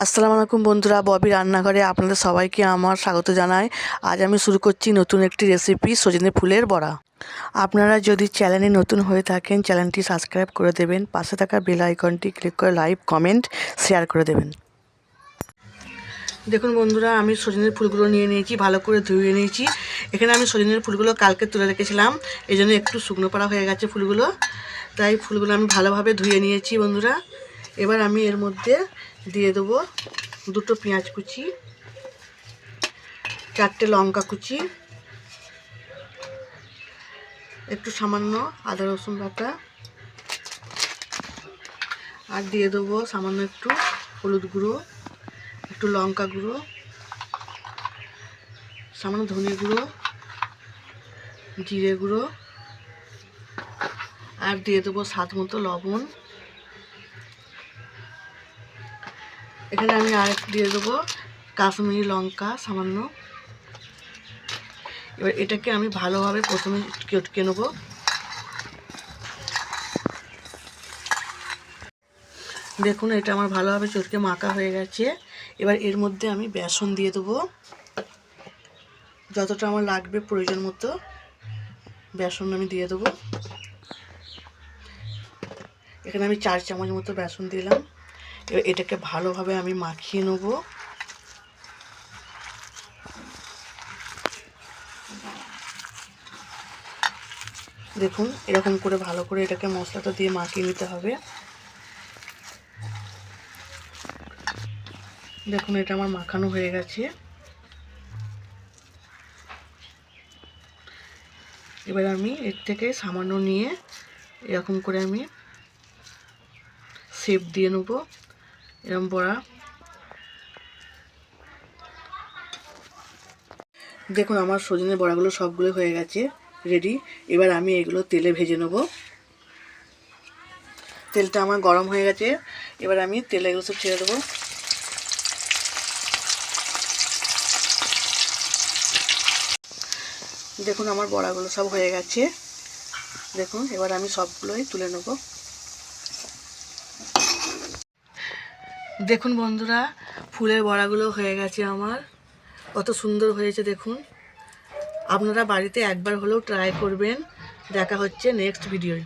আসসালামু আলাইকুম বন্ধুরা, ববি রান্নাঘরে আপনাদের সবাইকে আমার স্বাগত জানাই। আজ আমি শুরু করছি নতুন একটি রেসিপি, সজনে ফুলের বড়া। আপনারা যদি চ্যানেলে নতুন হয়ে থাকেন, চ্যানেলটি সাবস্ক্রাইব করে দেবেন, পাশে থাকা বেল আইকনটি ক্লিক করে লাইক, কমেন্ট, শেয়ার করে দেবেন। দেখুন বন্ধুরা, আমি সজনের ফুলগুলো নিয়ে নিয়েছি, ভালো করে ধুয়ে নিয়েছি। এখানে আমি সজনের ফুলগুলো কালকে তুলে রেখেছিলাম, এই জন্য একটু শুকনো পাড়া হয়ে গেছে ফুলগুলো, তাই ফুলগুলো আমি ভালোভাবে ধুয়ে নিয়েছি বন্ধুরা। এবার আমি এর মধ্যে দিয়ে দেবো দুটো পেঁয়াজ কুচি, 4টে লঙ্কা কুচি, একটু সামান্য আদা রসুন বাটা, আর দিয়ে দেবো সামান্য একটু হলুদ গুঁড়ো, একটু লঙ্কা গুঁড়ো, সামান্য ধনে গুঁড়ো, জিরে গুঁড়ো, আর দিয়ে দেবো স্বাদ মতো লবণ। এখানে আমি আরেকটু দিয়ে দেবো কাশ্মীরি লঙ্কা সামান্য। এবার এটাকে আমি ভালোভাবে প্রথমে চটকে নেব। দেখুন, এটা আমার ভালোভাবে চটকে মাখা হয়ে গেছে। এবার এর মধ্যে আমি বেসন দিয়ে দেবো, যতটা আমার লাগবে প্রয়োজন মতো বেসন আমি দিয়ে দেবো। এখানে আমি 4 চামচ মতো বেসন দিলাম। এবার এটাকে ভালোভাবে আমি মাখিয়ে নেব। দেখুন, এরকম করে ভালো করে এটাকে মশলাটা দিয়ে মাখিয়ে নিতে হবে। দেখুন, এটা আমার মাখানো হয়ে গেছে। এবার আমি এর থেকে সামান্য নিয়ে এরকম করে আমি শেপ দিয়ে নেব, এরকম বড়া। দেখুন, আমার সজনের বড়াগুলো সবগুলো হয়ে গেছে, রেডি। এবার আমি এগুলো তেলে ভেজে নেব। তেলটা আমার গরম হয়ে গেছে, এবার আমি তেলে এগুলো সব ছেড়ে দেবো। দেখুন, আমার বড়াগুলো সব হয়ে গেছে। দেখুন, এবার আমি সবগুলোই তুলে নেব। দেখুন বন্ধুরা, ফুলের বড়াগুলো হয়ে গেছে আমার, কত সুন্দর হয়েছে দেখুন। আপনারা বাড়িতে একবার হলেও ট্রাই করবেন। দেখা হচ্ছে নেক্সট ভিডিওয়।